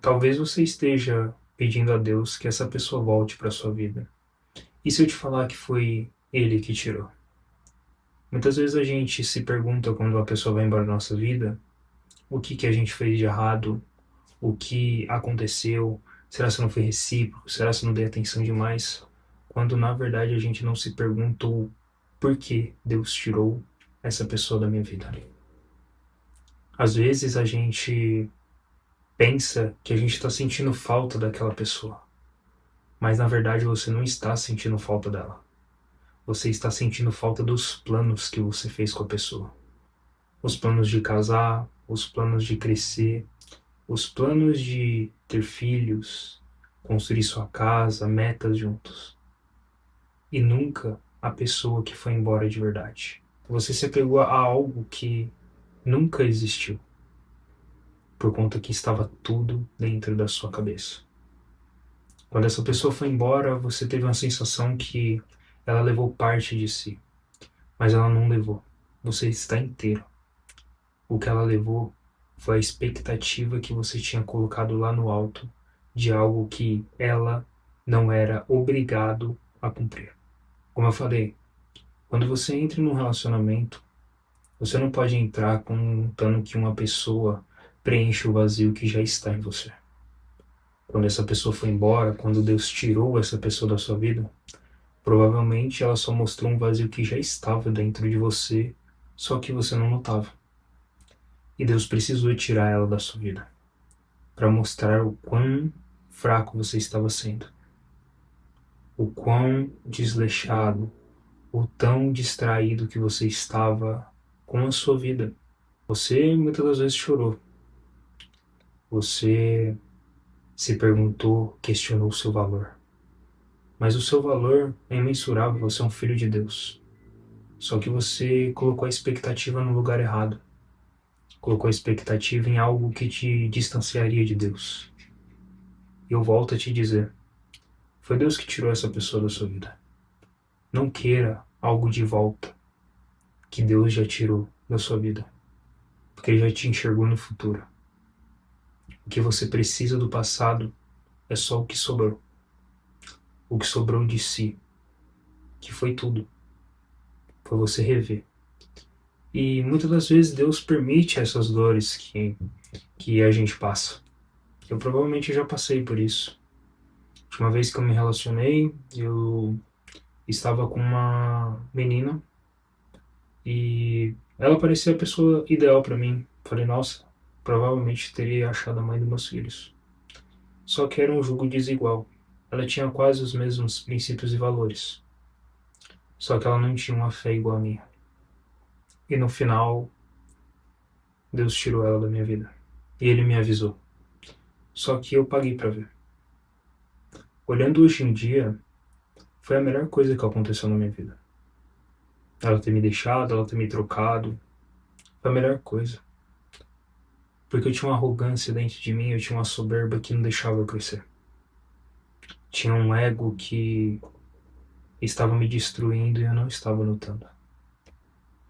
Talvez você esteja pedindo a Deus que essa pessoa volte para sua vida. E se eu te falar que foi Ele que tirou? Muitas vezes a gente se pergunta quando uma pessoa vai embora da nossa vida, o que a gente fez de errado, o que aconteceu, será que não foi recíproco, será que não dei atenção demais? Quando na verdade a gente não se perguntou por que Deus tirou essa pessoa da minha vida. Às vezes a gente pensa que a gente está sentindo falta daquela pessoa, mas na verdade você não está sentindo falta dela. Você está sentindo falta dos planos que você fez com a pessoa. Os planos de casar, os planos de crescer, os planos de ter filhos, construir sua casa, metas juntos. E nunca a pessoa que foi embora de verdade. Você se apegou a algo que nunca existiu, por conta que estava tudo dentro da sua cabeça. Quando essa pessoa foi embora, você teve uma sensação que ela levou parte de si, mas ela não levou. Você está inteiro. O que ela levou foi a expectativa que você tinha colocado lá no alto de algo que ela não era obrigado a cumprir. Como eu falei, quando você entra num relacionamento, você não pode entrar contando que uma pessoa preenche o vazio que já está em você. Quando essa pessoa foi embora, quando Deus tirou essa pessoa da sua vida, provavelmente ela só mostrou um vazio que já estava dentro de você, só que você não notava. E Deus precisou tirar ela da sua vida para mostrar o quão fraco você estava sendo, o quão desleixado, o tão distraído que você estava com a sua vida. Você muitas das vezes chorou, você se perguntou, questionou o seu valor. Mas o seu valor é imensurável, você é um filho de Deus. Só que você colocou a expectativa no lugar errado. Colocou a expectativa em algo que te distanciaria de Deus. E eu volto a te dizer, foi Deus que tirou essa pessoa da sua vida. Não queira algo de volta que Deus já tirou da sua vida, porque Ele já te enxergou no futuro. O que você precisa do passado é só o que sobrou. O que sobrou de si, que foi tudo. Foi você rever. E muitas das vezes Deus permite essas dores que a gente passa. Eu provavelmente já passei por isso. A última vez que eu me relacionei, eu estava com uma menina e ela parecia a pessoa ideal para mim. Falei, nossa, provavelmente teria achado a mãe dos meus filhos. Só que era um jugo desigual. Ela tinha quase os mesmos princípios e valores. Só que ela não tinha uma fé igual a minha. E no final, Deus tirou ela da minha vida. E Ele me avisou. Só que eu paguei para ver. Olhando hoje em dia, foi a melhor coisa que aconteceu na minha vida. Ela ter me deixado, ela ter me trocado, foi a melhor coisa. Porque eu tinha uma arrogância dentro de mim, eu tinha uma soberba que não deixava eu crescer. Tinha um ego que estava me destruindo e eu não estava notando.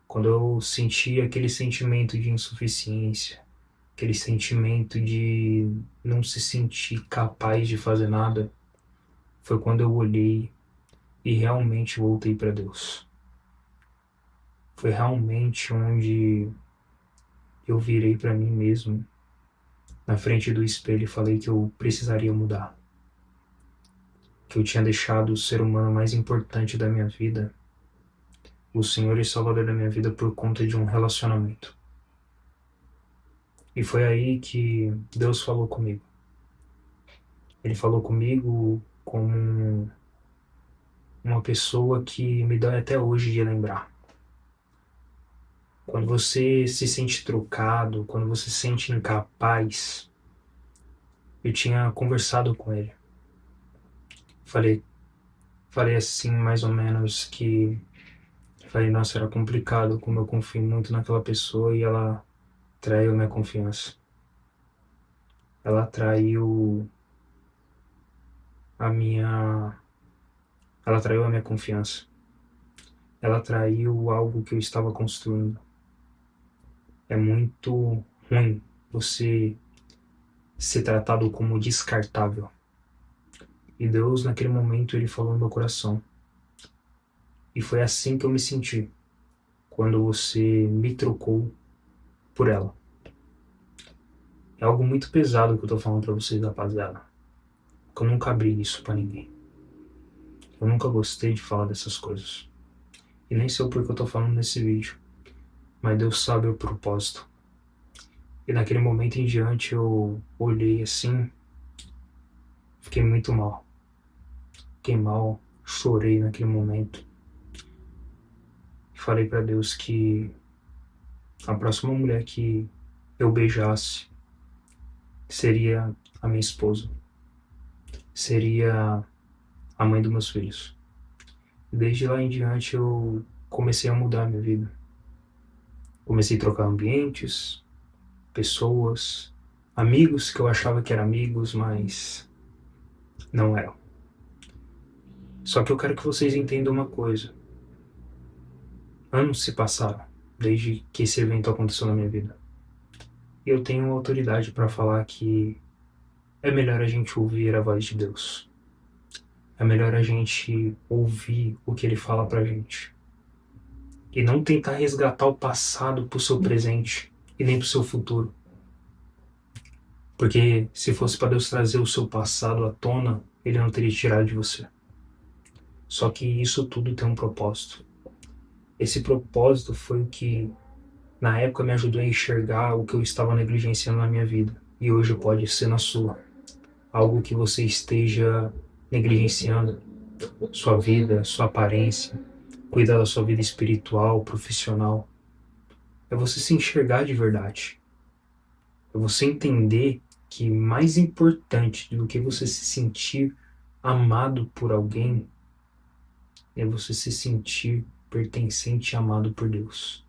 Quando eu senti aquele sentimento de insuficiência, aquele sentimento de não se sentir capaz de fazer nada, foi quando eu olhei e realmente voltei para Deus. Foi realmente onde eu virei para mim mesmo na frente do espelho e falei que eu precisaria mudar, que eu tinha deixado o ser humano mais importante da minha vida, o Senhor e Salvador da minha vida, por conta de um relacionamento. E foi aí que Deus falou comigo. Ele falou comigo como uma pessoa que me dói até hoje de lembrar. Quando você se sente trocado, quando você se sente incapaz, eu tinha conversado com ele. Falei, falei assim, mais ou menos que falei, nossa, era complicado como eu confio muito naquela pessoa e ela traiu minha confiança. Ela traiu a minha, ela traiu a minha confiança. Ela traiu algo que eu estava construindo. É muito ruim você ser tratado como descartável. E Deus, naquele momento, ele falou no meu coração. E foi assim que eu me senti quando você me trocou por ela. É algo muito pesado que eu tô falando pra vocês, rapaziada. Porque eu nunca abri isso pra ninguém. Eu nunca gostei de falar dessas coisas. E nem sei o porquê eu tô falando nesse vídeo. Mas Deus sabe o propósito. E naquele momento em diante eu olhei assim, fiquei muito mal. Fiquei mal, chorei naquele momento. Falei pra Deus que a próxima mulher que eu beijasse seria a minha esposa. Seria a mãe dos meus filhos. Desde lá em diante eu comecei a mudar a minha vida. Comecei a trocar ambientes, pessoas, amigos que eu achava que eram amigos, mas não eram. Só que eu quero que vocês entendam uma coisa. Anos se passaram desde que esse evento aconteceu na minha vida. E eu tenho autoridade para falar que é melhor a gente ouvir a voz de Deus. É melhor a gente ouvir o que Ele fala pra gente. E não tentar resgatar o passado pro seu presente e nem pro seu futuro. Porque se fosse para Deus trazer o seu passado à tona, Ele não teria tirado de você. Só que isso tudo tem um propósito. Esse propósito foi o que, na época, me ajudou a enxergar o que eu estava negligenciando na minha vida. E hoje pode ser na sua. Algo que você esteja negligenciando. Sua vida, sua aparência. Cuidar da sua vida espiritual, profissional. É você se enxergar de verdade. É você entender que mais importante do que você se sentir amado por alguém é você se sentir pertencente e amado por Deus.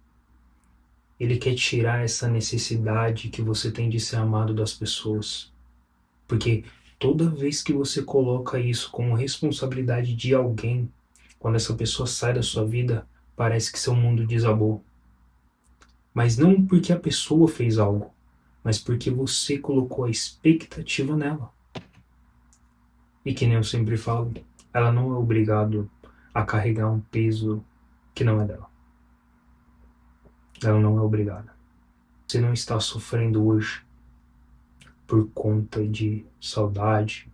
Ele quer tirar essa necessidade que você tem de ser amado das pessoas. Porque toda vez que você coloca isso como responsabilidade de alguém, quando essa pessoa sai da sua vida, parece que seu mundo desabou. Mas não porque a pessoa fez algo, mas porque você colocou a expectativa nela. E que nem eu sempre falo, ela não é obrigada a carregar um peso que não é dela. Ela não é obrigada. Você não está sofrendo hoje por conta de saudade,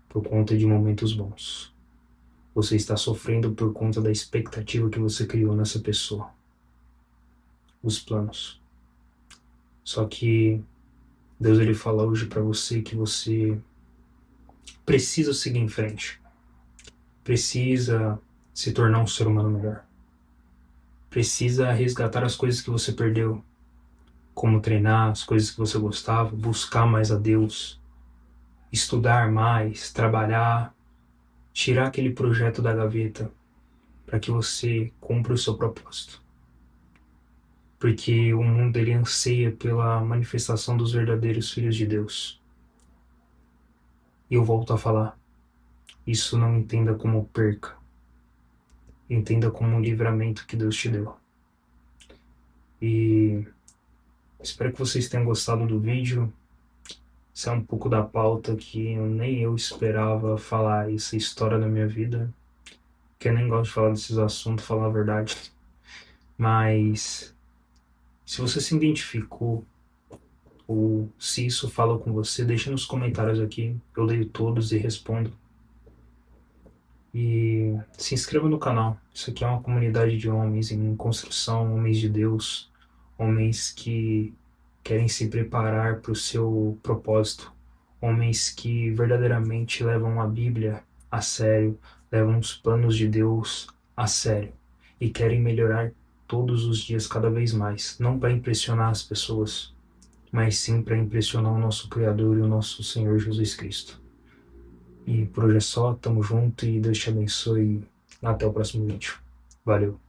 por conta de momentos bons. Você está sofrendo por conta da expectativa que você criou nessa pessoa. Os planos. Só que Deus ele fala hoje para você que você precisa seguir em frente. Precisa se tornar um ser humano melhor. Precisa resgatar as coisas que você perdeu. Como treinar as coisas que você gostava, buscar mais a Deus, estudar mais, trabalhar, tirar aquele projeto da gaveta para que você cumpra o seu propósito. Porque o mundo ele anseia pela manifestação dos verdadeiros filhos de Deus. E eu volto a falar, isso não entenda como perca, entenda como um livramento que Deus te deu. E espero que vocês tenham gostado do vídeo. Isso é um pouco da pauta que nem eu esperava falar essa história da minha vida. Que eu nem gosto de falar desses assuntos, falar a verdade. Mas se você se identificou ou se isso falou com você, deixa nos comentários aqui. Eu leio todos e respondo. E se inscreva no canal. Isso aqui é uma comunidade de homens em construção, homens de Deus, homens que querem se preparar para o seu propósito, homens que verdadeiramente levam a Bíblia a sério, levam os planos de Deus a sério e querem melhorar todos os dias cada vez mais, não para impressionar as pessoas, mas sim para impressionar o nosso Criador e o nosso Senhor Jesus Cristo. E por hoje é só, tamo junto e Deus te abençoe. Até o próximo vídeo. Valeu!